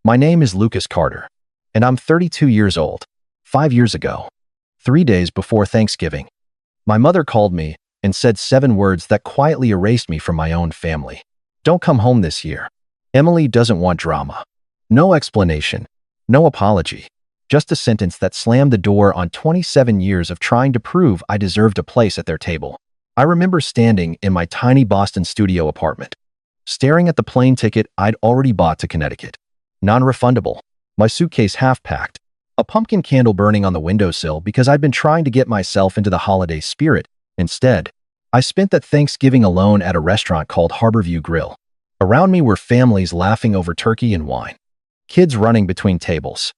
My name is Lucas Carter, and I'm 32 years old. 5 years ago, 3 days before Thanksgiving, my mother called me and said 7 words that quietly erased me from my own family. Don't come home this year. Emily doesn't want drama. No explanation, no apology, just a sentence that slammed the door on 27 years of trying to prove I deserved a place at their table. I remember standing in my tiny Boston studio apartment, staring at the plane ticket I'd already bought to Connecticut. Non-refundable, my suitcase half-packed, a pumpkin candle burning on the windowsill because I'd been trying to get myself into the holiday spirit. Instead, I spent that Thanksgiving alone at a restaurant called Harborview Grill. Around me were families laughing over turkey and wine, kids running between tables,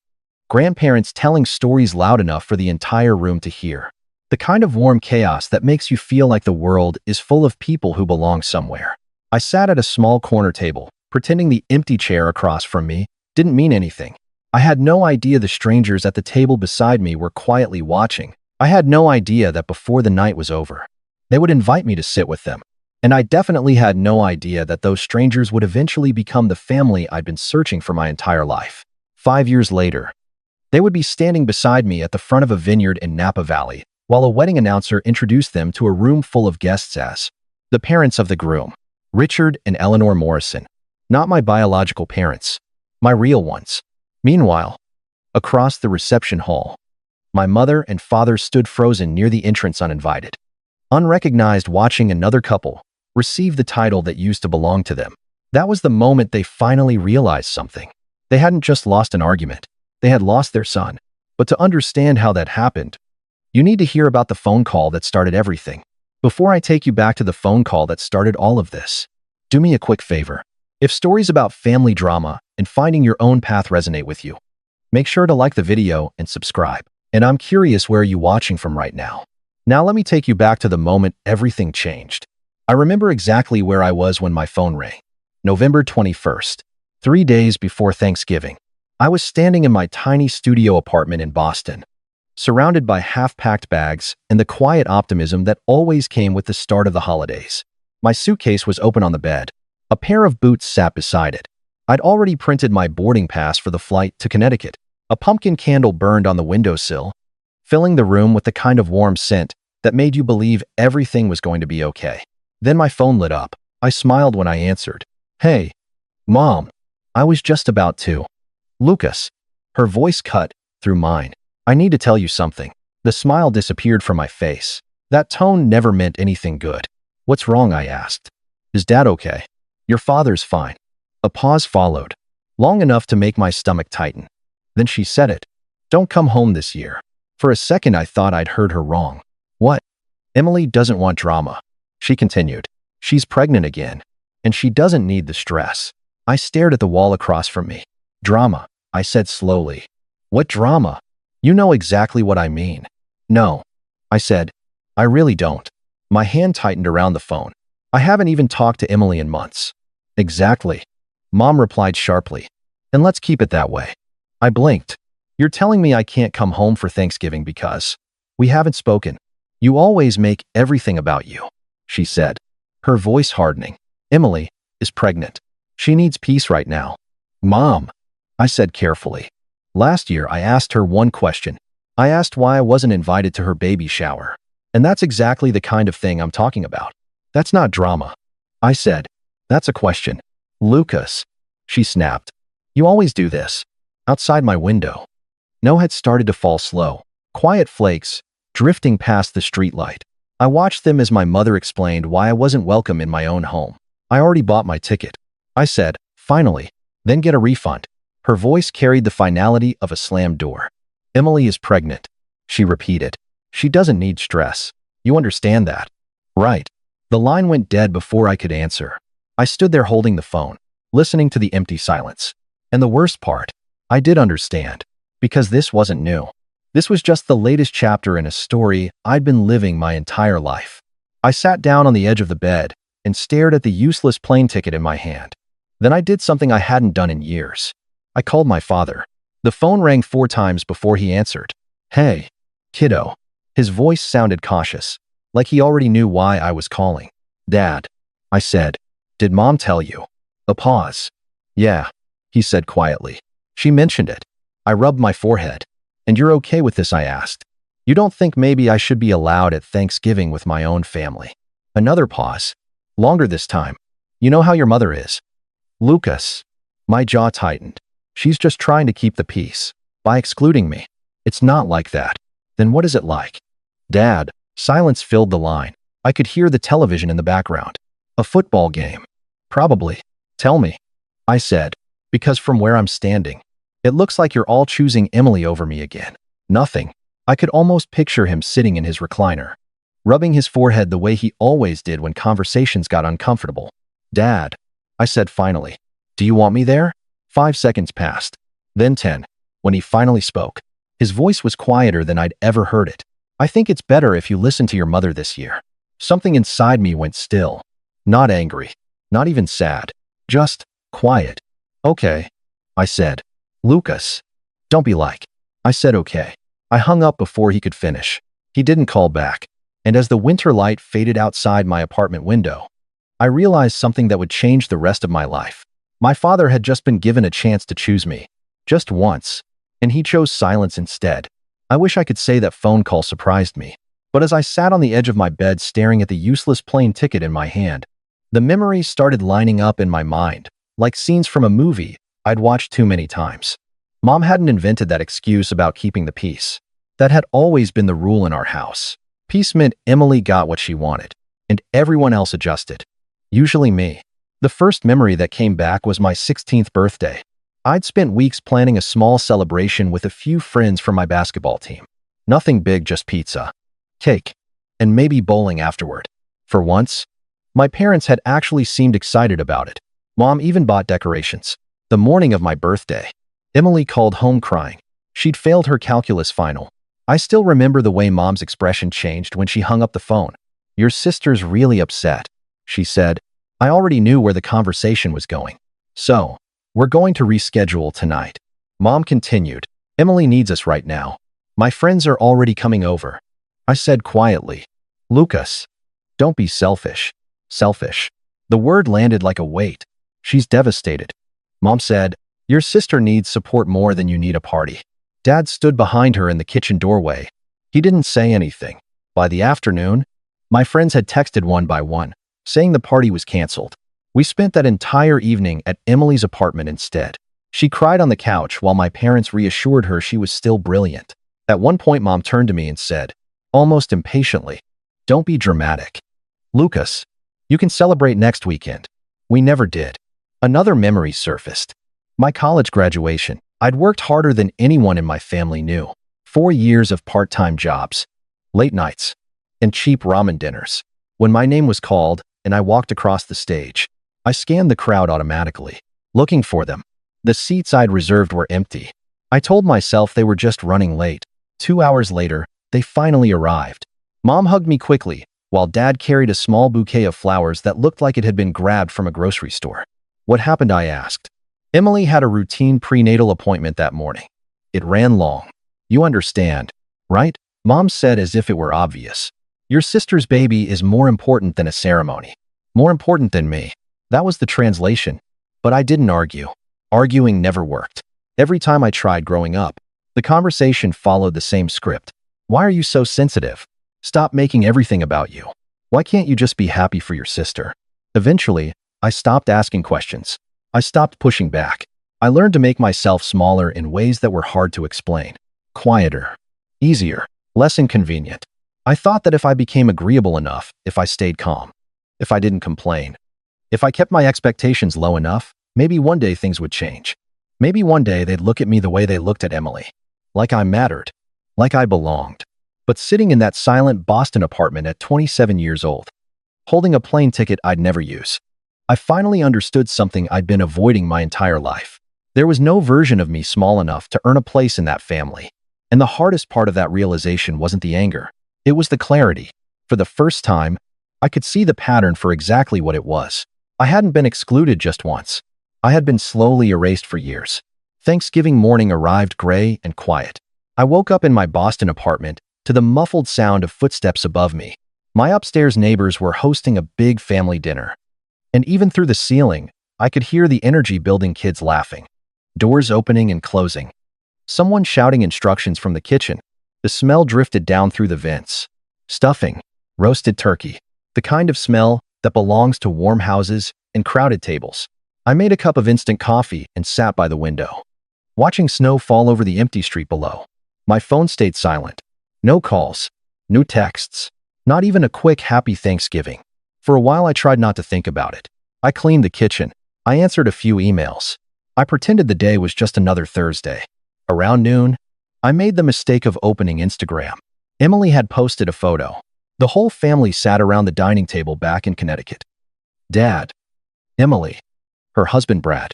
grandparents telling stories loud enough for the entire room to hear. The kind of warm chaos that makes you feel like the world is full of people who belong somewhere. I sat at a small corner table, pretending the empty chair across from me didn't mean anything. I had no idea the strangers at the table beside me were quietly watching. I had no idea that before the night was over, they would invite me to sit with them. And I definitely had no idea that those strangers would eventually become the family I'd been searching for my entire life. 5 years later, they would be standing beside me at the front of a vineyard in Napa Valley, while a wedding announcer introduced them to a room full of guests as the parents of the groom, Richard and Eleanor Morrison. Not my biological parents, my real ones. Meanwhile, across the reception hall, my mother and father stood frozen near the entrance uninvited, unrecognized, watching another couple receive the title that used to belong to them. That was the moment they finally realized something. They hadn't just lost an argument, they had lost their son. But to understand how that happened, you need to hear about the phone call that started everything. Before I take you back to the phone call that started all of this, do me a quick favor. If stories about family drama and finding your own path resonate with you, make sure to like the video and subscribe. And I'm curious, where are you watching from right now? Now let me take you back to the moment everything changed. I remember exactly where I was when my phone rang. November 21st, 3 days before Thanksgiving. I was standing in my tiny studio apartment in Boston, surrounded by half-packed bags and the quiet optimism that always came with the start of the holidays. My suitcase was open on the bed. A pair of boots sat beside it. I'd already printed my boarding pass for the flight to Connecticut. A pumpkin candle burned on the windowsill, filling the room with the kind of warm scent that made you believe everything was going to be okay. Then my phone lit up. I smiled when I answered. "Hey, Mom." I was just about to. "Lucas." Her voice cut through mine. "I need to tell you something." The smile disappeared from my face. That tone never meant anything good. "What's wrong?" I asked. "Is Dad okay?" "Your father's fine." A pause followed, long enough to make my stomach tighten. Then she said it. "Don't come home this year." For a second, I thought I'd heard her wrong. "What?" "Emily doesn't want drama," she continued. "She's pregnant again, and she doesn't need the stress." I stared at the wall across from me. "Drama," I said slowly. "What drama?" "You know exactly what I mean." "No," I said. "I really don't." My hand tightened around the phone. "I haven't even talked to Emily in months." "Exactly," Mom replied sharply. "And let's keep it that way." I blinked. "You're telling me I can't come home for Thanksgiving because we haven't spoken?" "You always make everything about you," she said, her voice hardening. "Emily is pregnant. She needs peace right now." "Mom," I said carefully. "Last year I asked her one question. I asked why I wasn't invited to her baby shower. And that's exactly the kind of thing I'm talking about." "That's not drama," I said. "That's a question." "Lucas," she snapped. "You always do this." Outside my window, snow had started to fall slow, quiet flakes drifting past the streetlight. I watched them as my mother explained why I wasn't welcome in my own home. "I already bought my ticket," I said, finally. "Then get a refund." Her voice carried the finality of a slammed door. "Emily is pregnant," she repeated. "She doesn't need stress. You understand that, right?" The line went dead before I could answer. I stood there holding the phone, listening to the empty silence. And the worst part, I did understand, because this wasn't new. This was just the latest chapter in a story I'd been living my entire life. I sat down on the edge of the bed and stared at the useless plane ticket in my hand. Then I did something I hadn't done in years. I called my father. The phone rang 4 times before he answered. "Hey, kiddo." His voice sounded cautious, like he already knew why I was calling. "Dad," I said. "Did Mom tell you?" A pause. "Yeah," he said quietly. She mentioned it. I rubbed my forehead. And you're okay with this, I asked. You don't think maybe I should be allowed at Thanksgiving with my own family? Another pause. Longer this time. You know how your mother is. Lucas. My jaw tightened. She's just trying to keep the peace. By excluding me. It's not like that. Then what is it like? Dad. Silence filled the line. I could hear the television in the background. A football game. Probably. Tell me. I said. Because from where I'm standing, it looks like you're all choosing Emily over me again. Nothing. I could almost picture him sitting in his recliner, rubbing his forehead the way he always did when conversations got uncomfortable. Dad. I said finally. Do you want me there? 5 seconds passed. Then 10. When he finally spoke. His voice was quieter than I'd ever heard it. I think it's better if you listen to your mother this year. Something inside me went still. Not angry. Not even sad. Just quiet. Okay. I said. Lucas. Don't be like. I said okay. I hung up before he could finish. He didn't call back. And as the winter light faded outside my apartment window, I realized something that would change the rest of my life. My father had just been given a chance to choose me. Just once. And he chose silence instead. I wish I could say that phone call surprised me. But as I sat on the edge of my bed staring at the useless plane ticket in my hand, the memories started lining up in my mind, like scenes from a movie I'd watched too many times. Mom hadn't invented that excuse about keeping the peace. That had always been the rule in our house. Peace meant Emily got what she wanted, and everyone else adjusted. Usually me. The first memory that came back was my 16th birthday. I'd spent weeks planning a small celebration with a few friends from my basketball team. Nothing big, just pizza, cake, and maybe bowling afterward. For once, my parents had actually seemed excited about it. Mom even bought decorations. The morning of my birthday, Emily called home crying. She'd failed her calculus final. I still remember the way Mom's expression changed when she hung up the phone. Your sister's really upset, she said. I already knew where the conversation was going. So, we're going to reschedule tonight. Mom continued. Emily needs us right now. My friends are already coming over. I said quietly. Lucas, don't be selfish. Selfish. The word landed like a weight. She's devastated. Mom said, your sister needs support more than you need a party. Dad stood behind her in the kitchen doorway. He didn't say anything. By the afternoon, my friends had texted one by one, saying the party was canceled. We spent that entire evening at Emily's apartment instead. She cried on the couch while my parents reassured her she was still brilliant. At one point, Mom turned to me and said, almost impatiently, don't be dramatic. Lucas, you can celebrate next weekend. We never did. Another memory surfaced. My college graduation. I'd worked harder than anyone in my family knew. 4 years of part-time jobs, late nights, and cheap ramen dinners. When my name was called and I walked across the stage, I scanned the crowd automatically, looking for them. The seats I'd reserved were empty. I told myself they were just running late. 2 hours later, they finally arrived. Mom hugged me quickly, while Dad carried a small bouquet of flowers that looked like it had been grabbed from a grocery store. What happened? I asked. Emily had a routine prenatal appointment that morning. It ran long. You understand, right? Mom said as if it were obvious. Your sister's baby is more important than a ceremony. More important than me. That was the translation. But I didn't argue. Arguing never worked. Every time I tried growing up, the conversation followed the same script. Why are you so sensitive? Stop making everything about you. Why can't you just be happy for your sister? Eventually, I stopped asking questions. I stopped pushing back. I learned to make myself smaller in ways that were hard to explain. Quieter. Easier. Less inconvenient. I thought that if I became agreeable enough, if I stayed calm, if I didn't complain, if I kept my expectations low enough, maybe one day things would change. Maybe one day they'd look at me the way they looked at Emily. Like I mattered. Like I belonged. But sitting in that silent Boston apartment at 27 years old, holding a plane ticket I'd never use, I finally understood something I'd been avoiding my entire life. There was no version of me small enough to earn a place in that family. And the hardest part of that realization wasn't the anger. It was the clarity. For the first time, I could see the pattern for exactly what it was. I hadn't been excluded just once. I had been slowly erased for years. Thanksgiving morning arrived gray and quiet. I woke up in my Boston apartment to the muffled sound of footsteps above me. My upstairs neighbors were hosting a big family dinner. And even through the ceiling, I could hear the energy building, kids laughing, doors opening and closing, someone shouting instructions from the kitchen. The smell drifted down through the vents. Stuffing, roasted turkey, the kind of smell that belongs to warm houses and crowded tables. I made a cup of instant coffee and sat by the window, watching snow fall over the empty street below. My phone stayed silent. No calls, no texts, not even a quick happy Thanksgiving. For a while I tried not to think about it. I cleaned the kitchen. I answered a few emails. I pretended the day was just another Thursday. Around noon, I made the mistake of opening Instagram. Emily had posted a photo. The whole family sat around the dining table back in Connecticut. Dad, Emily, her husband Brad,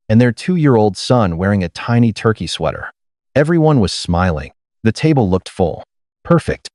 and their 2-year-old son wearing a tiny turkey sweater. Everyone was smiling. The table looked full. Perfect.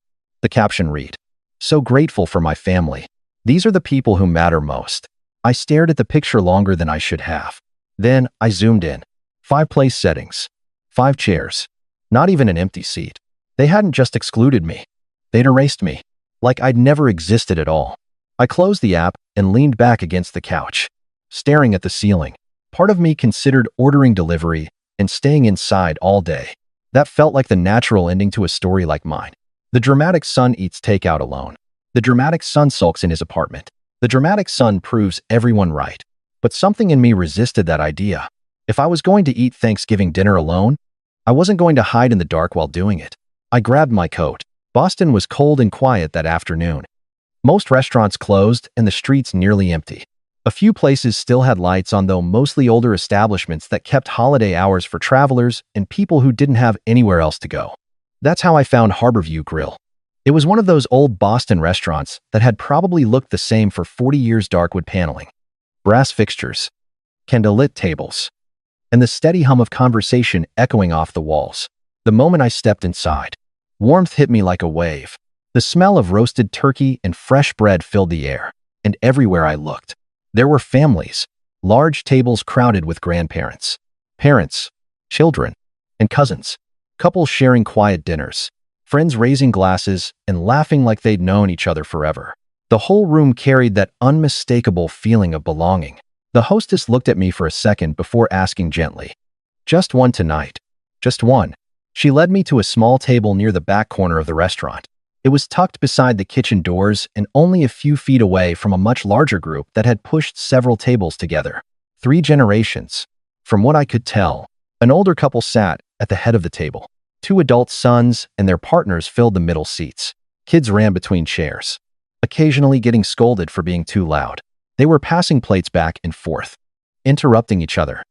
The caption read, "So grateful for my family. These are the people who matter most." I stared at the picture longer than I should have. Then I zoomed in. 5 place settings. 5 chairs. Not even an empty seat. They hadn't just excluded me. They'd erased me. Like I'd never existed at all. I closed the app and leaned back against the couch, staring at the ceiling. Part of me considered ordering delivery and staying inside all day. That felt like the natural ending to a story like mine. The dramatic son eats takeout alone. The dramatic son sulks in his apartment. The dramatic son proves everyone right. But something in me resisted that idea. If I was going to eat Thanksgiving dinner alone, I wasn't going to hide in the dark while doing it. I grabbed my coat. Boston was cold and quiet that afternoon. Most restaurants closed and the streets nearly empty. A few places still had lights on, though mostly older establishments that kept holiday hours for travelers and people who didn't have anywhere else to go. That's how I found Harborview Grill. It was one of those old Boston restaurants that had probably looked the same for 40 years. Dark wood paneling, brass fixtures, candlelit tables, and the steady hum of conversation echoing off the walls. The moment I stepped inside, warmth hit me like a wave. The smell of roasted turkey and fresh bread filled the air, and everywhere I looked, there were families, large tables crowded with grandparents, parents, children, and cousins, couples sharing quiet dinners, friends raising glasses and laughing like they'd known each other forever. The whole room carried that unmistakable feeling of belonging. The hostess looked at me for a second before asking gently, "Just one tonight?" "Just one." She led me to a small table near the back corner of the restaurant. It was tucked beside the kitchen doors and only a few feet away from a much larger group that had pushed several tables together. 3 generations. From what I could tell, an older couple sat at the head of the table. 2 adult sons and their partners filled the middle seats. Kids ran between chairs, occasionally getting scolded for being too loud. They were passing plates back and forth, interrupting each other,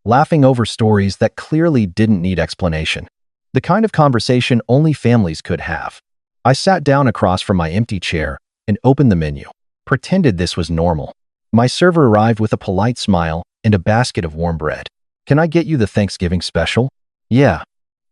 laughing over stories that clearly didn't need explanation. The kind of conversation only families could have. I sat down across from my empty chair and opened the menu, pretended this was normal. My server arrived with a polite smile and a basket of warm bread. "Can I get you the Thanksgiving special?" "Yeah,"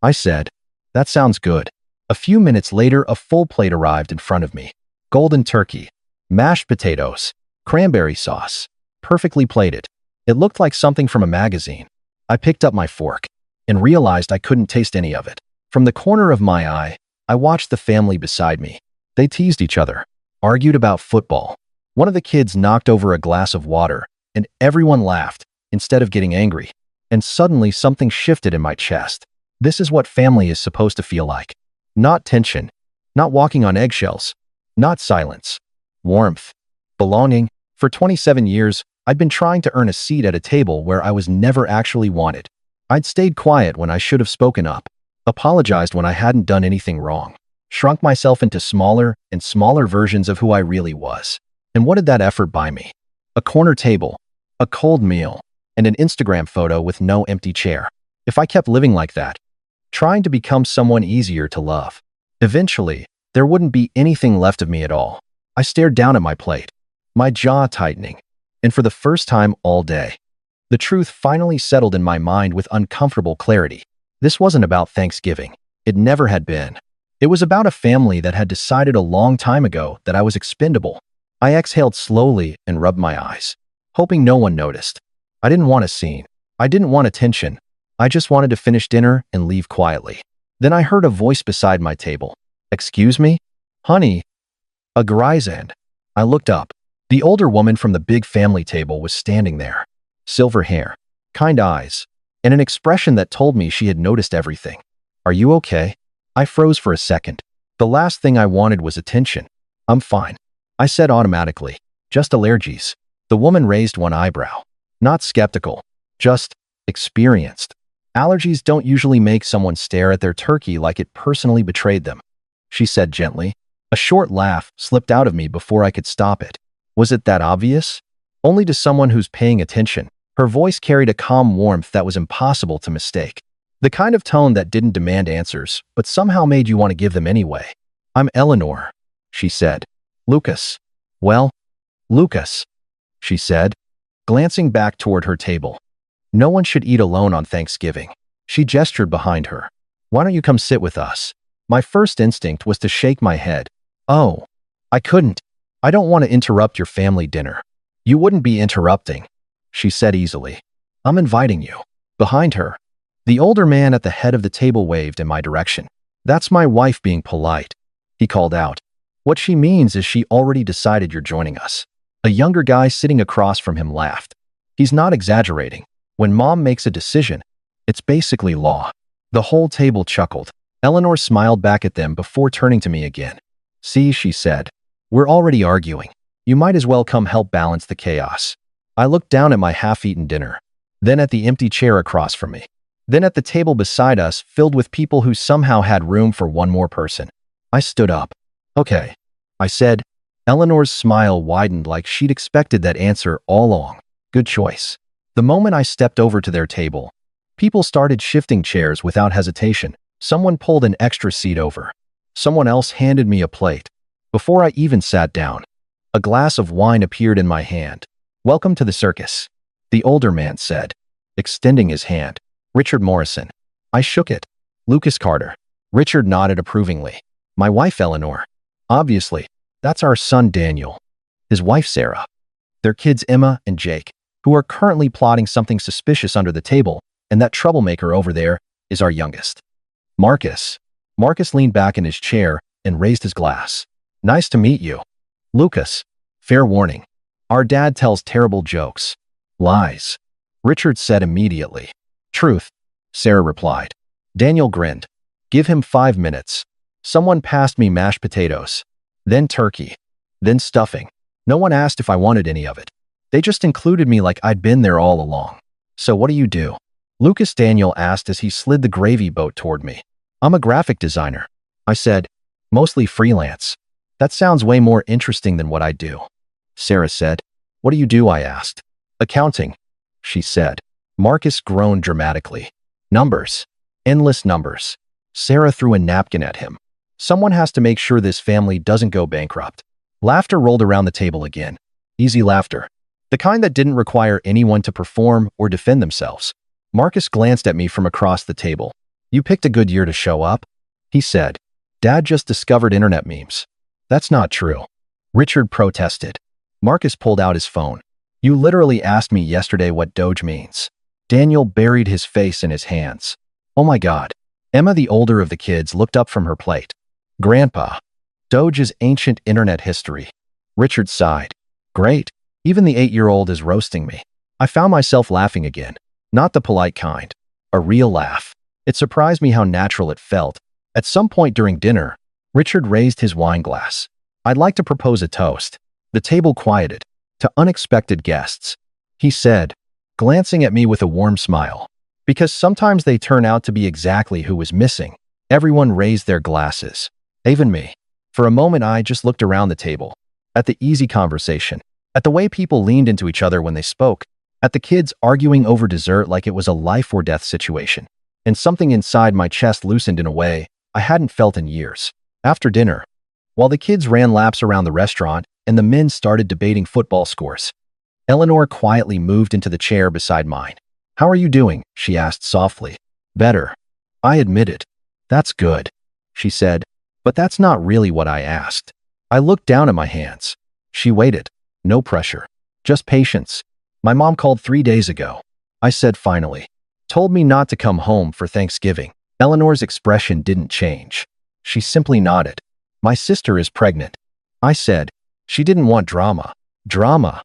I said. "That sounds good." A few minutes later, a full plate arrived in front of me. Golden turkey, mashed potatoes, cranberry sauce, perfectly plated. It looked like something from a magazine. I picked up my fork and realized I couldn't taste any of it. From the corner of my eye, I watched the family beside me. They teased each other, argued about football. One of the kids knocked over a glass of water, and everyone laughed instead of getting angry. And suddenly something shifted in my chest. This is what family is supposed to feel like. Not tension, not walking on eggshells, not silence. Warmth, belonging. For 27 years, I'd been trying to earn a seat at a table where I was never actually wanted. I'd stayed quiet when I should have spoken up, apologized when I hadn't done anything wrong, shrunk myself into smaller and smaller versions of who I really was. And what did that effort buy me? A corner table, a cold meal, and an Instagram photo with no empty chair. If I kept living like that, trying to become someone easier to love, eventually, there wouldn't be anything left of me at all. I stared down at my plate, my jaw tightening, and for the first time all day, the truth finally settled in my mind with uncomfortable clarity. This wasn't about Thanksgiving. It never had been. It was about a family that had decided a long time ago that I was expendable. I exhaled slowly and rubbed my eyes, hoping no one noticed. I didn't want a scene. I didn't want attention. I just wanted to finish dinner and leave quietly. Then I heard a voice beside my table. "Excuse me? Honey?" A Grisand. I looked up. The older woman from the big family table was standing there. Silver hair, kind eyes, and an expression that told me she had noticed everything. "Are you okay?" I froze for a second. The last thing I wanted was attention. "I'm fine," I said automatically. "Just allergies." The woman raised one eyebrow. Not skeptical, just experienced. "Allergies don't usually make someone stare at their turkey like it personally betrayed them," she said gently. A short laugh slipped out of me before I could stop it. Was it that obvious? Only to someone who's paying attention. Her voice carried a calm warmth that was impossible to mistake. The kind of tone that didn't demand answers, but somehow made you want to give them anyway. "I'm Eleanor," she said. "Lucas." "Well, Lucas," she said, glancing back toward her table. "No one should eat alone on Thanksgiving." She gestured behind her. "Why don't you come sit with us?" My first instinct was to shake my head. "Oh, I couldn't. I don't want to interrupt your family dinner." "You wouldn't be interrupting," she said easily. "I'm inviting you." Behind her, the older man at the head of the table waved in my direction. "That's my wife being polite," he called out. "What she means is she already decided you're joining us." A younger guy sitting across from him laughed. "He's not exaggerating. When Mom makes a decision, it's basically law." The whole table chuckled. Eleanor smiled back at them before turning to me again. "See," she said, "we're already arguing. You might as well come help balance the chaos." I looked down at my half-eaten dinner, then at the empty chair across from me, then at the table beside us filled with people who somehow had room for one more person. I stood up. "Okay," I said. Eleanor's smile widened like she'd expected that answer all along. "Good choice." The moment I stepped over to their table, people started shifting chairs without hesitation. Someone pulled an extra seat over. Someone else handed me a plate. Before I even sat down, a glass of wine appeared in my hand. "Welcome to the circus," the older man said, extending his hand. "Richard Morrison." I shook it. "Lucas Carter." Richard nodded approvingly. "My wife, Eleanor." "Obviously, that's our son, Daniel." "His wife, Sarah." "Their kids, Emma and Jake, who are currently plotting something suspicious under the table, and that troublemaker over there is our youngest." "Marcus." Marcus leaned back in his chair and raised his glass. "Nice to meet you." "Lucas." "Fair warning. Our dad tells terrible jokes." "Lies," Richard said immediately. "Truth," Sarah replied. Daniel grinned. "Give him 5 minutes." Someone passed me mashed potatoes, then turkey, then stuffing. No one asked if I wanted any of it. They just included me like I'd been there all along. "So what do you do?" Lucas, Daniel asked as he slid the gravy boat toward me. "I'm a graphic designer," I said. "Mostly freelance." "That sounds way more interesting than what I do," Sarah said. "What do you do?" I asked. "Accounting," she said. Marcus groaned dramatically. "Numbers. Endless numbers." Sarah threw a napkin at him. "Someone has to make sure this family doesn't go bankrupt." Laughter rolled around the table again. Easy laughter. The kind that didn't require anyone to perform or defend themselves. Marcus glanced at me from across the table. "You picked a good year to show up," he said. "Dad just discovered internet memes." "That's not true," Richard protested. Marcus pulled out his phone. "You literally asked me yesterday what Doge means." Daniel buried his face in his hands. "Oh my God." Emma, the older of the kids, looked up from her plate. "Grandpa, Doge is ancient internet history." Richard sighed. "Great. Even the 8-year-old is roasting me." I found myself laughing again. Not the polite kind. A real laugh. It surprised me how natural it felt. At some point during dinner, Richard raised his wine glass. "I'd like to propose a toast." The table quieted. "To unexpected guests," he said, glancing at me with a warm smile. Because sometimes they turn out to be exactly who was missing. Everyone raised their glasses. Even me. For a moment I just looked around the table. At the easy conversation. At the way people leaned into each other when they spoke. At the kids arguing over dessert like it was a life or death situation. And something inside my chest loosened in a way I hadn't felt in years. After dinner, while the kids ran laps around the restaurant and the men started debating football scores, Eleanor quietly moved into the chair beside mine. "How are you doing?" she asked softly. "Better," I admitted. "That's good," she said. "But that's not really what I asked." I looked down at my hands. She waited. "No pressure. Just patience. My mom called 3 days ago," I said finally. "Told me not to come home for Thanksgiving." Eleanor's expression didn't change. She simply nodded. "My sister is pregnant," I said. "She didn't want drama." "Drama,"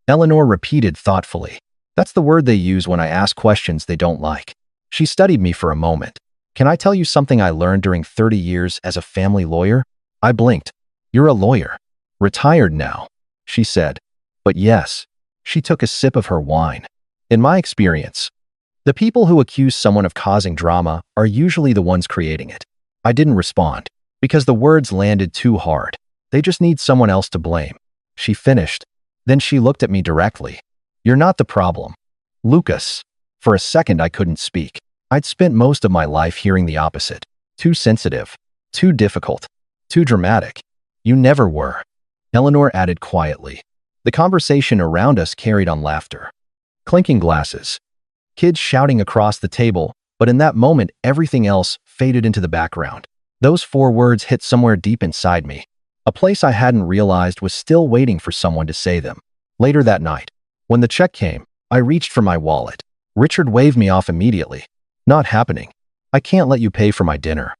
Eleanor repeated thoughtfully. That's the word they use when I ask questions they don't like. She studied me for a moment. Can I tell you something I learned during 30 years as a family lawyer? I blinked. You're a lawyer. Retired now, she said. But yes. She took a sip of her wine. In my experience, the people who accuse someone of causing drama are usually the ones creating it. I didn't respond because the words landed too hard. They just need someone else to blame. She finished. Then she looked at me directly. You're not the problem, Lucas. For a second, I couldn't speak. I'd spent most of my life hearing the opposite. Too sensitive, too difficult, too dramatic. You never were, Eleanor added quietly. The conversation around us carried on laughter. Clinking glasses. Kids shouting across the table, but in that moment, everything else faded into the background. Those 4 words hit somewhere deep inside me, a place I hadn't realized was still waiting for someone to say them. Later that night, when the check came, I reached for my wallet. Richard waved me off immediately. Not happening. I can't let you pay for my dinner.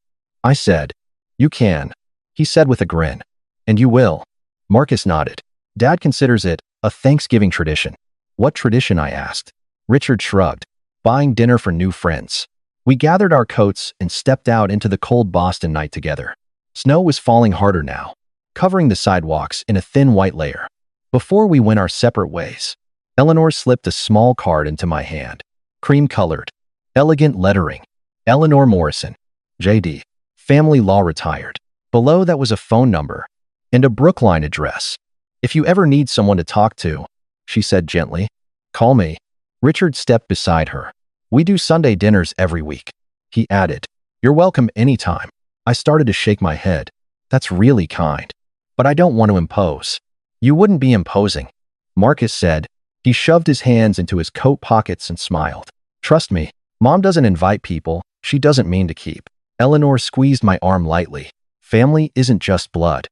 I said. You can, he said with a grin. And you will. Marcus nodded. Dad considers it a Thanksgiving tradition. What tradition? I asked. Richard shrugged. Buying dinner for new friends. We gathered our coats and stepped out into the cold Boston night together. Snow was falling harder now, covering the sidewalks in a thin white layer. Before we went our separate ways, Eleanor slipped a small card into my hand. Cream-colored, elegant lettering. Eleanor Morrison, J.D., family law retired. Below that was a phone number and a Brookline address. If you ever need someone to talk to, she said gently, call me. Richard stepped beside her. We do Sunday dinners every week, he added. You're welcome anytime. I started to shake my head. That's really kind. But I don't want to impose. You wouldn't be imposing, Marcus said. He shoved his hands into his coat pockets and smiled. Trust me, Mom doesn't invite people she doesn't mean to keep. Eleanor squeezed my arm lightly. Family isn't just blood.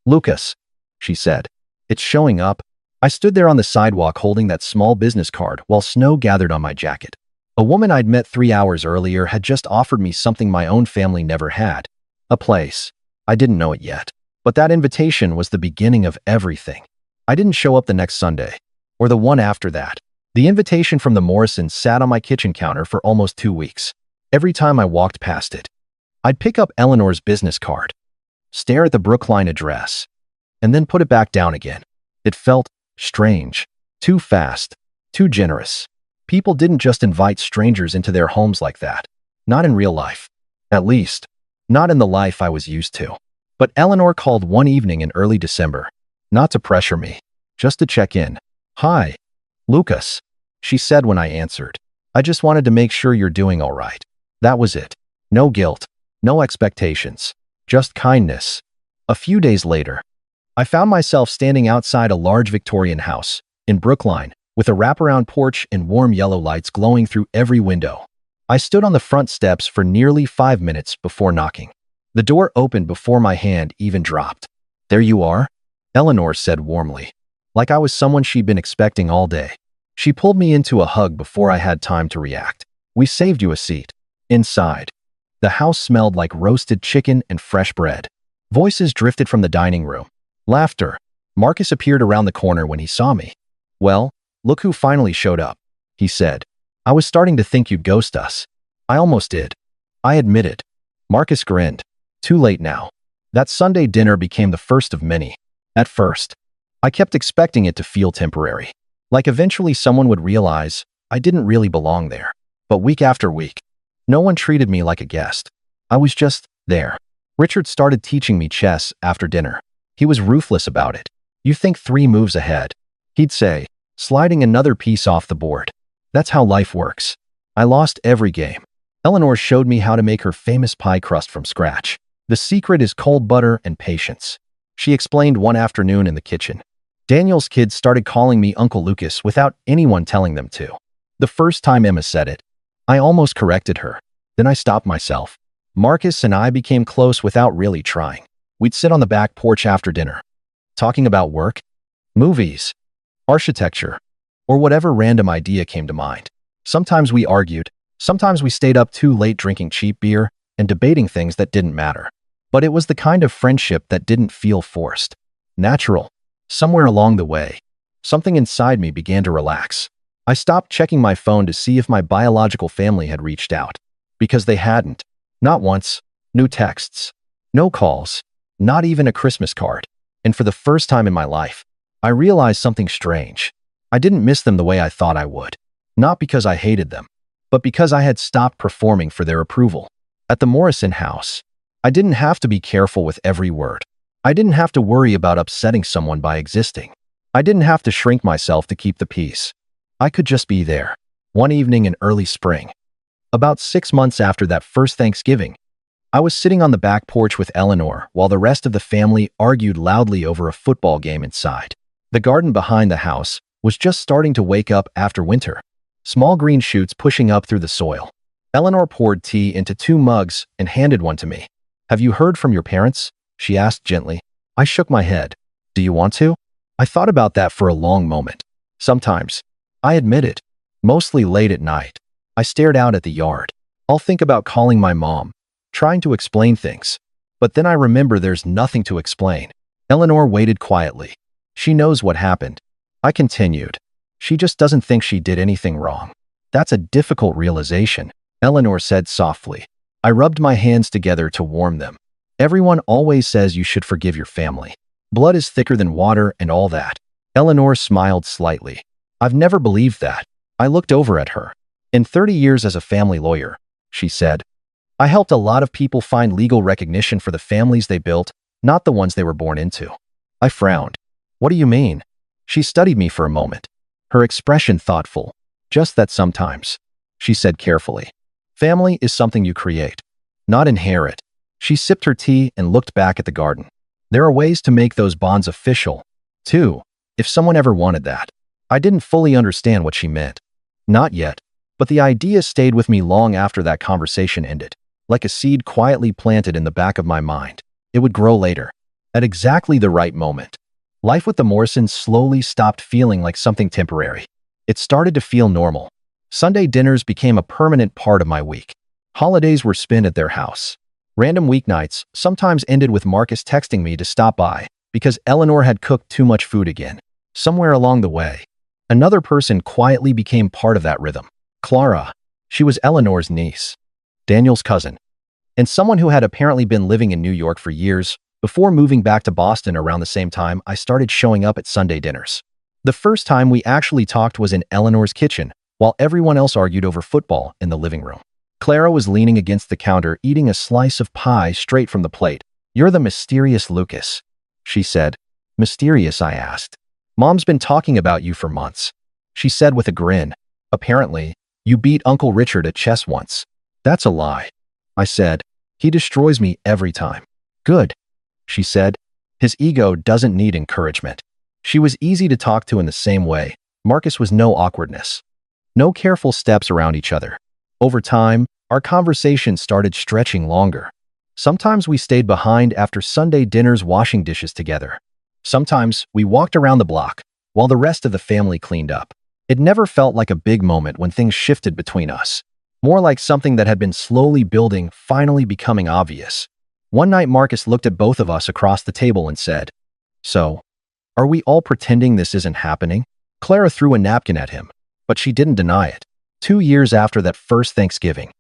Lucas, she said. It's showing up. I stood there on the sidewalk holding that small business card while snow gathered on my jacket. A woman I'd met 3 hours earlier had just offered me something my own family never had. A place. I didn't know it yet. But that invitation was the beginning of everything. I didn't show up the next Sunday, or the one after that. The invitation from the Morrisons sat on my kitchen counter for almost 2 weeks. Every time I walked past it, I'd pick up Eleanor's business card, stare at the Brookline address, and then put it back down again. It felt strange, too fast, too generous. People didn't just invite strangers into their homes like that. Not in real life. At least, not in the life I was used to. But Eleanor called one evening in early December. Not to pressure me, just to check in. Hi, Lucas, she said when I answered. I just wanted to make sure you're doing all right. That was it. No guilt, no expectations, just kindness. A few days later, I found myself standing outside a large Victorian house in Brookline with a wraparound porch and warm yellow lights glowing through every window. I stood on the front steps for nearly 5 minutes before knocking. The door opened before my hand even dropped. There you are, Eleanor said warmly, like I was someone she'd been expecting all day. She pulled me into a hug before I had time to react. We saved you a seat. Inside, the house smelled like roasted chicken and fresh bread. Voices drifted from the dining room. Laughter. Marcus appeared around the corner when he saw me. Well, look who finally showed up, he said. I was starting to think you'd ghost us. I almost did. I admitted. Marcus grinned. Too late now. That Sunday dinner became the first of many. At first, I kept expecting it to feel temporary. Like eventually someone would realize I didn't really belong there. But week after week, no one treated me like a guest. I was just there. Richard started teaching me chess after dinner. He was ruthless about it. You think 3 moves ahead, he'd say, sliding another piece off the board. That's how life works. I lost every game. Eleanor showed me how to make her famous pie crust from scratch. The secret is cold butter and patience, she explained one afternoon in the kitchen. Daniel's kids started calling me Uncle Lucas without anyone telling them to. The first time Emma said it, I almost corrected her. Then I stopped myself. Marcus and I became close without really trying. We'd sit on the back porch after dinner, talking about work, movies, architecture, or whatever random idea came to mind. Sometimes we argued. Sometimes we stayed up too late drinking cheap beer and debating things that didn't matter. But it was the kind of friendship that didn't feel forced. Natural. Somewhere along the way, something inside me began to relax. I stopped checking my phone to see if my biological family had reached out. Because they hadn't. Not once. No texts. No calls. Not even a Christmas card. And for the first time in my life, I realized something strange. I didn't miss them the way I thought I would. Not because I hated them, but because I had stopped performing for their approval. At the Morrison house, I didn't have to be careful with every word. I didn't have to worry about upsetting someone by existing. I didn't have to shrink myself to keep the peace. I could just be there. One evening in early spring, about 6 months after that first Thanksgiving, I was sitting on the back porch with Eleanor while the rest of the family argued loudly over a football game inside. The garden behind the house was just starting to wake up after winter, small green shoots pushing up through the soil. Eleanor poured tea into 2 mugs and handed one to me. "Have you heard from your parents?" she asked gently. I shook my head. "Do you want to?" I thought about that for a long moment. Sometimes, I admitted, mostly late at night, I stared out at the yard. I'll think about calling my mom, trying to explain things. But then I remember there's nothing to explain. Eleanor waited quietly. "She knows what happened." I continued. "She just doesn't think she did anything wrong." "That's a difficult realization," Eleanor said softly. I rubbed my hands together to warm them. "Everyone always says you should forgive your family. Blood is thicker than water and all that." Eleanor smiled slightly. "I've never believed that." I looked over at her. "In 30 years as a family lawyer," she said, "I helped a lot of people find legal recognition for the families they built, not the ones they were born into." I frowned. "What do you mean?" She studied me for a moment, her expression thoughtful. "Just that sometimes," she said carefully, "family is something you create, not inherit." She sipped her tea and looked back at the garden. "There are ways to make those bonds official, too, if someone ever wanted that." I didn't fully understand what she meant. Not yet, but the idea stayed with me long after that conversation ended, like a seed quietly planted in the back of my mind. It would grow later, at exactly the right moment. Life with the Morrisons slowly stopped feeling like something temporary. It started to feel normal. Sunday dinners became a permanent part of my week. Holidays were spent at their house. Random weeknights sometimes ended with Marcus texting me to stop by because Eleanor had cooked too much food again. Somewhere along the way, another person quietly became part of that rhythm. Clara. She was Eleanor's niece, Daniel's cousin, and someone who had apparently been living in New York for years. Before moving back to Boston around the same time, I started showing up at Sunday dinners. The first time we actually talked was in Eleanor's kitchen, while everyone else argued over football in the living room. Clara was leaning against the counter eating a slice of pie straight from the plate. "You're the mysterious Lucas," she said. "Mysterious?" I asked. "Mom's been talking about you for months," she said with a grin. "Apparently, you beat Uncle Richard at chess once." "That's a lie," I said. "He destroys me every time." "Good," she said. "His ego doesn't need encouragement." She was easy to talk to in the same way. Marcus was no awkwardness. No careful steps around each other. Over time, our conversation started stretching longer. Sometimes we stayed behind after Sunday dinners washing dishes together. Sometimes we walked around the block while the rest of the family cleaned up. It never felt like a big moment when things shifted between us. More like something that had been slowly building, finally becoming obvious. One night Marcus looked at both of us across the table and said, "So, are we all pretending this isn't happening?" Clara threw a napkin at him, but she didn't deny it. 2 years after that first Thanksgiving,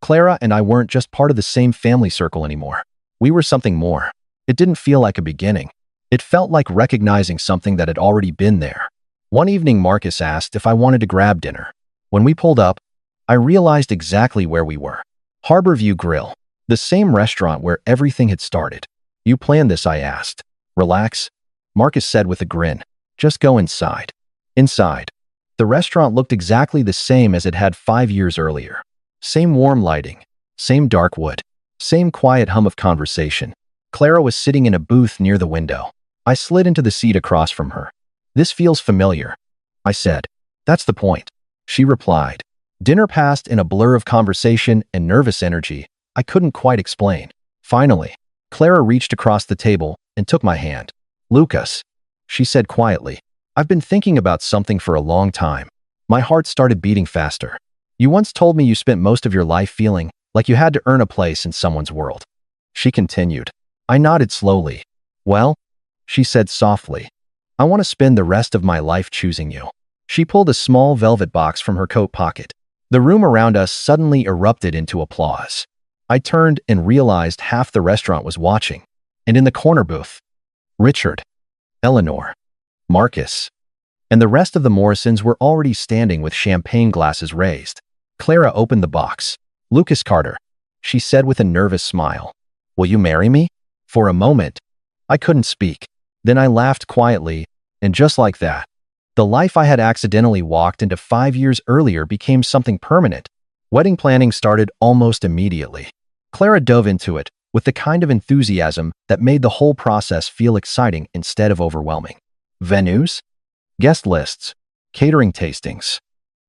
Clara and I weren't just part of the same family circle anymore. We were something more. It didn't feel like a beginning. It felt like recognizing something that had already been there. One evening, Marcus asked if I wanted to grab dinner. When we pulled up, I realized exactly where we were. Harborview Grill, the same restaurant where everything had started. "You planned this?" I asked. "Relax," Marcus said with a grin. "Just go inside." Inside, the restaurant looked exactly the same as it had 5 years earlier. Same warm lighting, same dark wood, same quiet hum of conversation. Clara was sitting in a booth near the window. I slid into the seat across from her. "This feels familiar," I said. "That's the point," she replied. Dinner passed in a blur of conversation and nervous energy I couldn't quite explain. Finally, Clara reached across the table and took my hand. "Lucas," she said quietly, "I've been thinking about something for a long time." My heart started beating faster. "You once told me you spent most of your life feeling like you had to earn a place in someone's world," she continued. I nodded slowly. "Well," she said softly, "I want to spend the rest of my life choosing you." She pulled a small velvet box from her coat pocket. The room around us suddenly erupted into applause. I turned and realized half the restaurant was watching. And in the corner booth, Richard, Eleanor, Marcus, and the rest of the Morrisons were already standing with champagne glasses raised. Clara opened the box. "Lucas Carter," she said with a nervous smile. "Will you marry me?" For a moment, I couldn't speak. Then I laughed quietly, and just like that, the life I had accidentally walked into 5 years earlier became something permanent. Wedding planning started almost immediately. Clara dove into it with the kind of enthusiasm that made the whole process feel exciting instead of overwhelming. Venues, guest lists, catering tastings,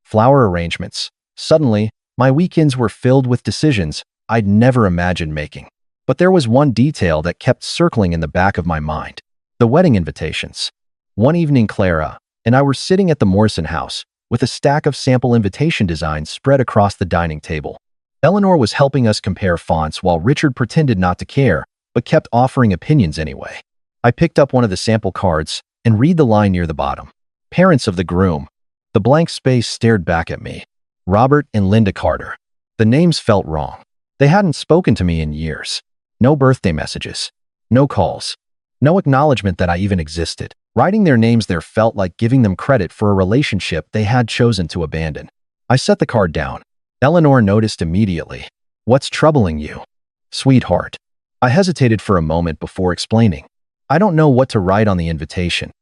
flower arrangements. Suddenly, my weekends were filled with decisions I'd never imagined making. But there was one detail that kept circling in the back of my mind: the wedding invitations. One evening, Clara and I were sitting at the Morrison house with a stack of sample invitation designs spread across the dining table. Eleanor was helping us compare fonts while Richard pretended not to care, but kept offering opinions anyway. I picked up one of the sample cards and read the line near the bottom: "Parents of the groom." The blank space stared back at me. Robert and Linda Carter. The names felt wrong. They hadn't spoken to me in years. No birthday messages. No calls. No acknowledgement that I even existed. Writing their names there felt like giving them credit for a relationship they had chosen to abandon. I set the card down. Eleanor noticed immediately. "What's troubling you, sweetheart?" I hesitated for a moment before explaining. "I don't know what to write on the invitation.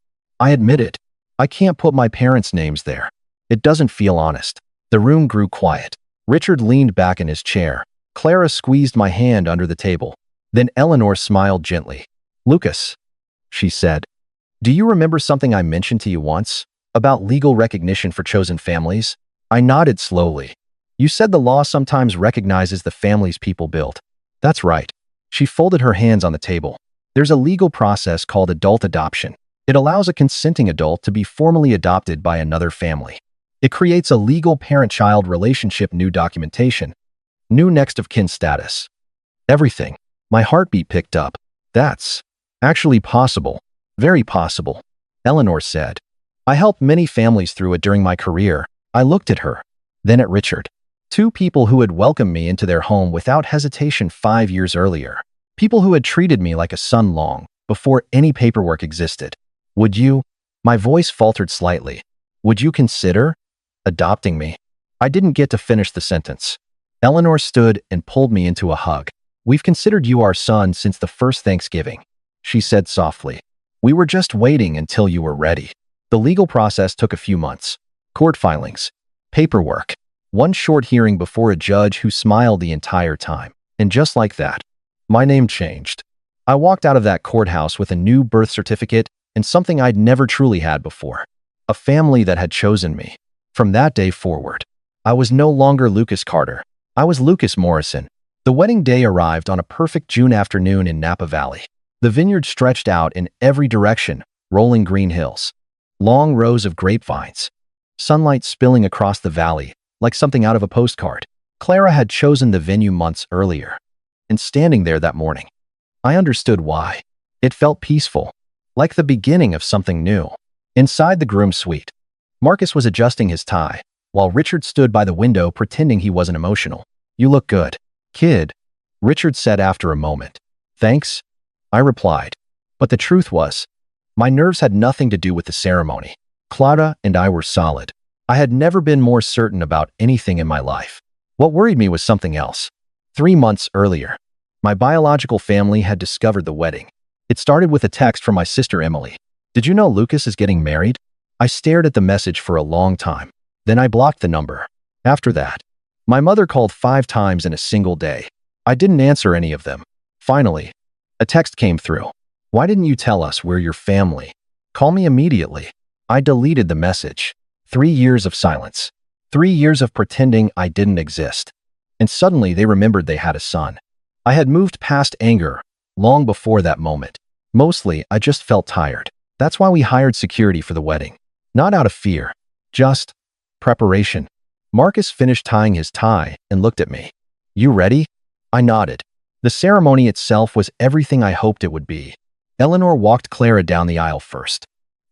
I admit it. I can't put my parents' names there. It doesn't feel honest." The room grew quiet. Richard leaned back in his chair. Clara squeezed my hand under the table. Then Eleanor smiled gently. "Lucas," she said, "do you remember something I mentioned to you once about legal recognition for chosen families?" I nodded slowly. "You said the law sometimes recognizes the families people built." "That's right." She folded her hands on the table. "There's a legal process called adult adoption. It allows a consenting adult to be formally adopted by another family. It creates a legal parent-child relationship, new documentation, new next of kin status. Everything." My heartbeat picked up. "That's actually possible. Very possible," Eleanor said. "I helped many families through it during my career." I looked at her, then at Richard. Two people who had welcomed me into their home without hesitation 5 years earlier. People who had treated me like a son long before any paperwork existed. "Would you," my voice faltered slightly, "would you consider adopting me?" I didn't get to finish the sentence. Eleanor stood and pulled me into a hug. "We've considered you our son since the first Thanksgiving," she said softly. "We were just waiting until you were ready." The legal process took a few months. Court filings, paperwork, one short hearing before a judge who smiled the entire time. And just like that, my name changed. I walked out of that courthouse with a new birth certificate and something I'd never truly had before: a family that had chosen me. From that day forward, I was no longer Lucas Carter. I was Lucas Morrison. The wedding day arrived on a perfect June afternoon in Napa Valley. The vineyard stretched out in every direction, rolling green hills, long rows of grapevines, sunlight spilling across the valley like something out of a postcard. Clara had chosen the venue months earlier, and standing there that morning, I understood why. It felt peaceful, like the beginning of something new. Inside the groom's suite, Marcus was adjusting his tie, while Richard stood by the window pretending he wasn't emotional. "You look good, kid," Richard said after a moment. "Thanks," I replied. But the truth was, my nerves had nothing to do with the ceremony. Clara and I were solid. I had never been more certain about anything in my life. What worried me was something else. 3 months earlier, my biological family had discovered the wedding. It started with a text from my sister Emily. "Did you know Lucas is getting married?" I stared at the message for a long time. Then I blocked the number. After that, my mother called 5 times in a single day. I didn't answer any of them. Finally, a text came through. "Why didn't you tell us we're your family? Call me immediately." I deleted the message. 3 years of silence. 3 years of pretending I didn't exist. And suddenly they remembered they had a son. I had moved past anger long before that moment. Mostly, I just felt tired. That's why we hired security for the wedding. Not out of fear, just preparation. Marcus finished tying his tie and looked at me. "You ready?" I nodded. The ceremony itself was everything I hoped it would be. Eleanor walked Clara down the aisle first,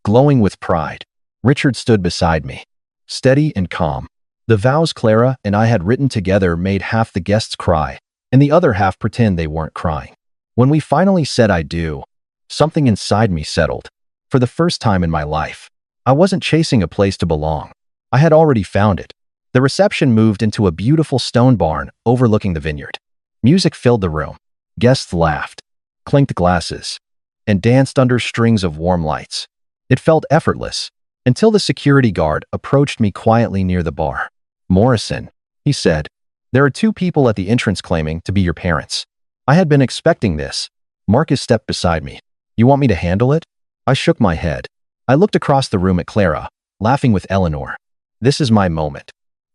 glowing with pride. Richard stood beside me, steady and calm. The vows Clara and I had written together made half the guests cry, and the other half pretend they weren't crying. When we finally said I do, something inside me settled. For the first time in my life, I wasn't chasing a place to belong. I had already found it. The reception moved into a beautiful stone barn overlooking the vineyard. Music filled the room. Guests laughed, clinked glasses, and danced under strings of warm lights. It felt effortless, until the security guard approached me quietly near the bar. "Morrison," he said, "there are two people at the entrance claiming to be your parents." I had been expecting this. Marcus stepped beside me. "You want me to handle it?" I shook my head. I looked across the room at Clara, laughing with Eleanor. "This is my moment,"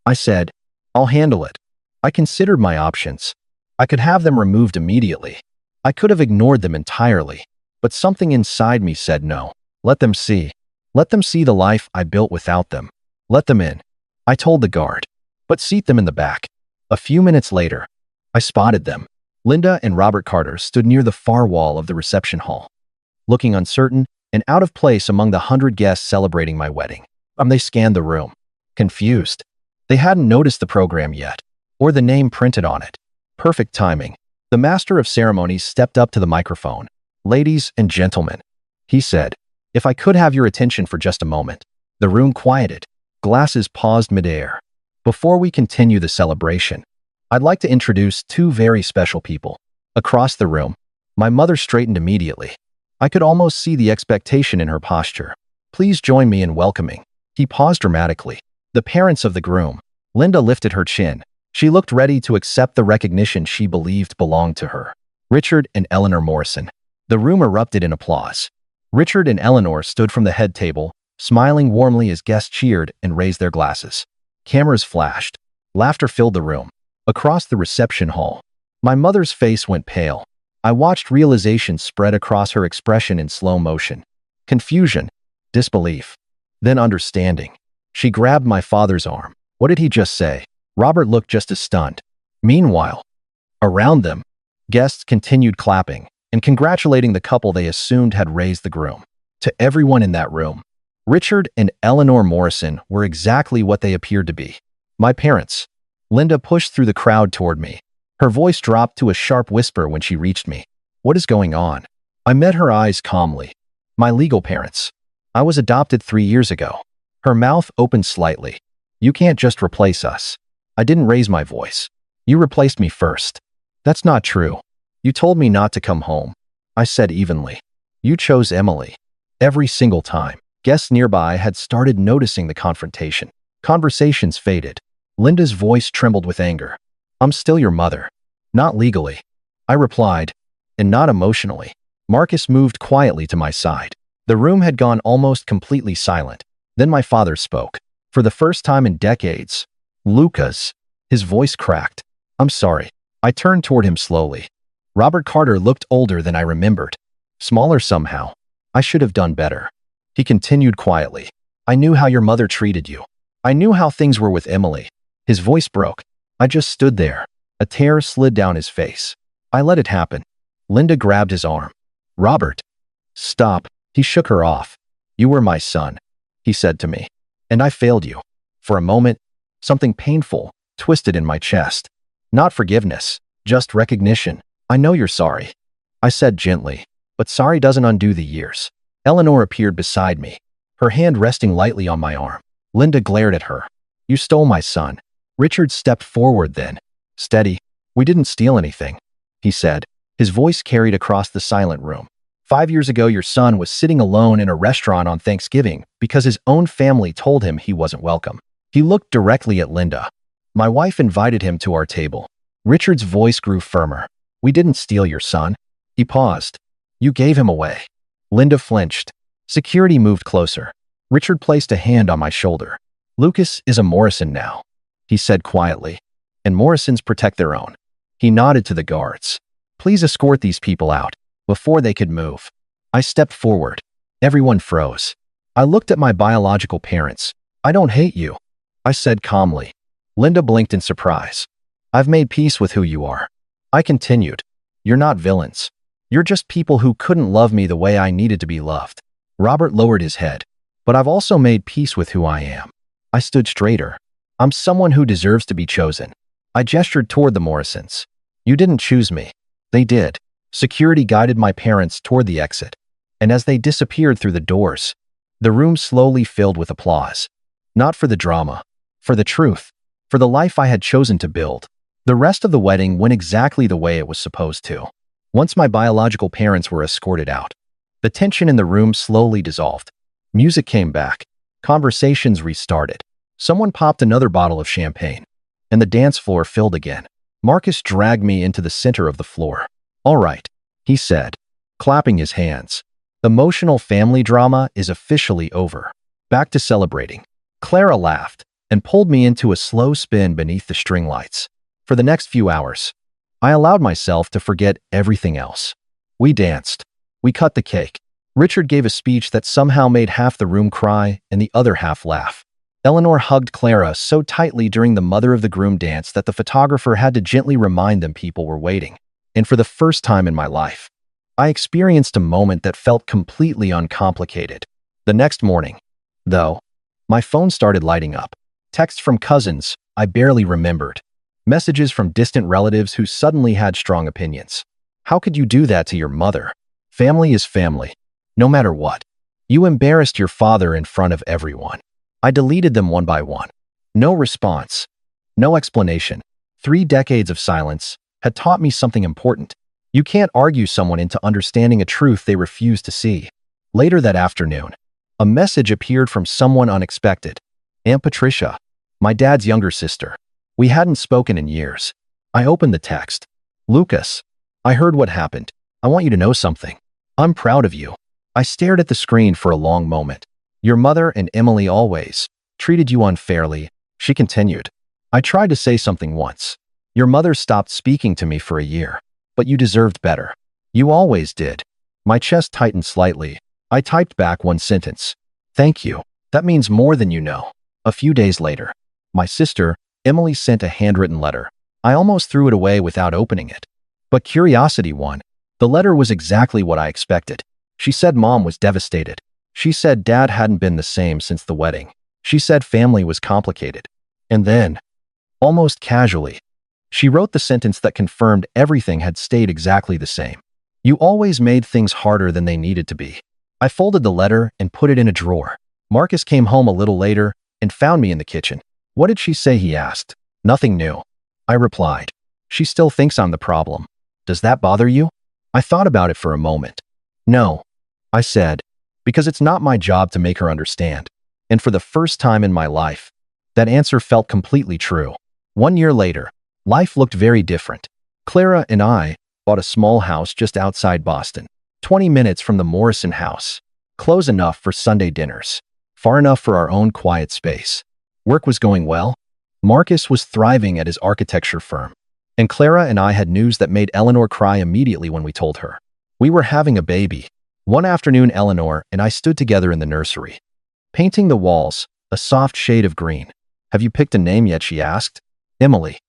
I said. "I'll handle it." I considered my options. I could have them removed immediately. I could have ignored them entirely. But something inside me said no. Let them see. Let them see the life I built without them. Let them in. I told the guard. But seat them in the back. A few minutes later, I spotted them. Linda and Robert Carter stood near the far wall of the reception hall, looking uncertain and out of place among the 100 guests celebrating my wedding. They scanned the room, confused. They hadn't noticed the program yet, or the name printed on it. Perfect timing. The master of ceremonies stepped up to the microphone. "Ladies and gentlemen," he said, "if I could have your attention for just a moment." The room quieted. Glasses paused midair. "Before we continue the celebration, I'd like to introduce two very special people." Across the room, my mother straightened immediately. I could almost see the expectation in her posture. "Please join me in welcoming." He paused dramatically. "The parents of the groom." Linda lifted her chin. She looked ready to accept the recognition she believed belonged to her. "Richard and Eleanor Morrison." The room erupted in applause. Richard and Eleanor stood from the head table, smiling warmly as guests cheered and raised their glasses. Cameras flashed. Laughter filled the room. Across the reception hall, my mother's face went pale. I watched realization spread across her expression in slow motion. Confusion, disbelief, then understanding. She grabbed my father's arm. "What did he just say?" Robert looked just as stunned. Meanwhile, around them, guests continued clapping and congratulating the couple they assumed had raised the groom. To everyone in that room, Richard and Eleanor Morrison were exactly what they appeared to be. My parents. Linda pushed through the crowd toward me. Her voice dropped to a sharp whisper when she reached me. "What is going on?" I met her eyes calmly. "My legal parents. I was adopted 3 years ago." Her mouth opened slightly. "You can't just replace us." I didn't raise my voice. "You replaced me first." "That's not true. You told me not to come home," I said evenly. "You chose Emily." Every single time. Guests nearby had started noticing the confrontation. Conversations faded. Linda's voice trembled with anger. "I'm still your mother." "Not legally," I replied, "and not emotionally." Marcus moved quietly to my side. The room had gone almost completely silent. Then my father spoke. For the first time in decades. "Lucas." His voice cracked. "I'm sorry." I turned toward him slowly. Robert Carter looked older than I remembered. Smaller somehow. "I should have done better." He continued quietly. "I knew how your mother treated you. I knew how things were with Emily." His voice broke. I just stood there. A tear slid down his face. I let it happen. Linda grabbed his arm. "Robert, stop." He shook her off. "You were my son," he said to me. "And I failed you." For a moment, something painful twisted in my chest. Not forgiveness, just recognition. "I know you're sorry," I said gently, "but sorry doesn't undo the years." Eleanor appeared beside me, her hand resting lightly on my arm. Linda glared at her. "You stole my son." Richard stepped forward then. "Steady. We didn't steal anything," he said. His voice carried across the silent room. 5 years ago, your son was sitting alone in a restaurant on Thanksgiving because his own family told him he wasn't welcome. He looked directly at Linda. "My wife invited him to our table." Richard's voice grew firmer. "We didn't steal your son." He paused. "You gave him away." Linda flinched. Security moved closer. Richard placed a hand on my shoulder. "Lucas is a Morrison now," he said quietly. "And Morrisons protect their own." He nodded to the guards. "Please escort these people out." Before they could move, I stepped forward. Everyone froze. I looked at my biological parents. "I don't hate you," I said calmly. Linda blinked in surprise. "I've made peace with who you are." I continued. "You're not villains. You're just people who couldn't love me the way I needed to be loved." Robert lowered his head. But I've also made peace with who I am. I stood straighter. I'm someone who deserves to be chosen. I gestured toward the Morrisons. You didn't choose me. They did. Security guided my parents toward the exit, and as they disappeared through the doors, the room slowly filled with applause. Not for the drama, for the truth, for the life I had chosen to build. The rest of the wedding went exactly the way it was supposed to. Once my biological parents were escorted out, the tension in the room slowly dissolved. Music came back. Conversations restarted. Someone popped another bottle of champagne, and the dance floor filled again. Marcus dragged me into the center of the floor. "All right," he said, clapping his hands. "Emotional family drama is officially over. Back to celebrating." Clara laughed and pulled me into a slow spin beneath the string lights. For the next few hours, I allowed myself to forget everything else. We danced. We cut the cake. Richard gave a speech that somehow made half the room cry and the other half laugh. Eleanor hugged Clara so tightly during the mother of the groom dance that the photographer had to gently remind them people were waiting. And for the first time in my life, I experienced a moment that felt completely uncomplicated. The next morning, though, my phone started lighting up. Texts from cousins I barely remembered. Messages from distant relatives who suddenly had strong opinions. How could you do that to your mother? Family is family, no matter what. You embarrassed your father in front of everyone. I deleted them one by one. No response. No explanation. 3 decades of silence had taught me something important. You can't argue someone into understanding a truth they refuse to see. Later that afternoon, a message appeared from someone unexpected. Aunt Patricia, my dad's younger sister. We hadn't spoken in years. I opened the text. "Lucas, I heard what happened. I want you to know something. I'm proud of you." I stared at the screen for a long moment. "Your mother and Emily always treated you unfairly," she continued. "I tried to say something once. Your mother stopped speaking to me for a year, but you deserved better. You always did." My chest tightened slightly. I typed back one sentence. "Thank you. That means more than you know." A few days later, my sister, Emily, sent a handwritten letter. I almost threw it away without opening it. But curiosity won. The letter was exactly what I expected. She said Mom was devastated. She said Dad hadn't been the same since the wedding. She said family was complicated. And then, almost casually, she wrote the sentence that confirmed everything had stayed exactly the same. "You always made things harder than they needed to be." I folded the letter and put it in a drawer. Marcus came home a little later and found me in the kitchen. "What did she say?" he asked. "Nothing new," I replied. "She still thinks I'm the problem. Does that bother you?" I thought about it for a moment. "No," I said, "because it's not my job to make her understand." And for the first time in my life, that answer felt completely true. 1 year later, life looked very different. Clara and I bought a small house just outside Boston, 20 minutes from the Morrison house, close enough for Sunday dinners, far enough for our own quiet space. Work was going well. Marcus was thriving at his architecture firm, and Clara and I had news that made Eleanor cry immediately when we told her. We were having a baby. One afternoon, Eleanor and I stood together in the nursery, painting the walls a soft shade of green. "Have you picked a name yet?" she asked. "Emily,"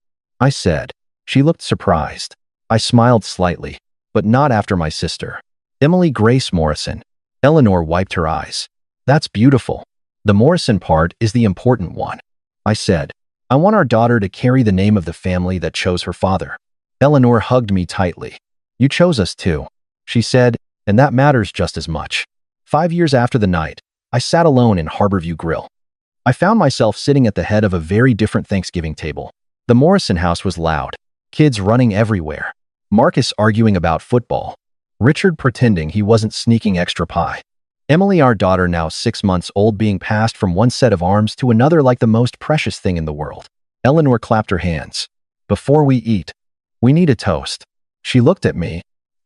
I said. She looked surprised. I smiled slightly, but not after my sister. "Emily Grace Morrison." Eleanor wiped her eyes. "That's beautiful. The Morrison part is the important one," I said. "I want our daughter to carry the name of the family that chose her father." Eleanor hugged me tightly. "You chose us too," she said, "and that matters just as much." 5 years after the night, I sat alone in Harborview Grill. I found myself sitting at the head of a very different Thanksgiving table. The Morrison house was loud, kids running everywhere, Marcus arguing about football, Richard pretending he wasn't sneaking extra pie, Emily, our daughter now 6 months old, being passed from one set of arms to another like the most precious thing in the world. Eleanor clapped her hands. "Before we eat, we need a toast." She looked at me.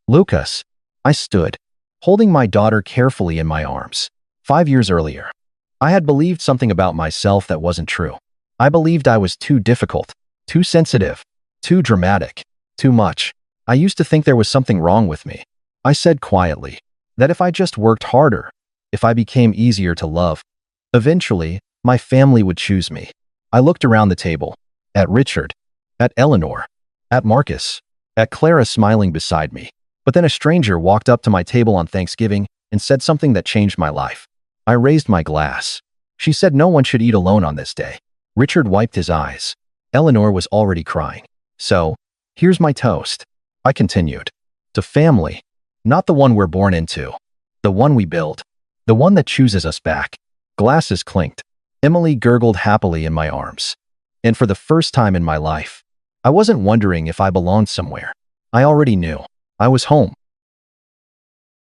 "Lucas." I stood, holding my daughter carefully in my arms. 5 years earlier, I had believed something about myself that wasn't true. I believed I was too difficult, too sensitive, too dramatic, too much. I used to think there was something wrong with me. I said quietly that if I just worked harder, if I became easier to love, eventually, my family would choose me. I looked around the table, at Richard, at Eleanor, at Marcus, at Clara smiling beside me. But then a stranger walked up to my table on Thanksgiving and said something that changed my life. I raised my glass. She said no one should eat alone on this day. Richard wiped his eyes. Eleanor was already crying. So, here's my toast. I continued. To family. Not the one we're born into. The one we build. The one that chooses us back. Glasses clinked. Emily gurgled happily in my arms. And for the first time in my life, I wasn't wondering if I belonged somewhere. I already knew. I was home.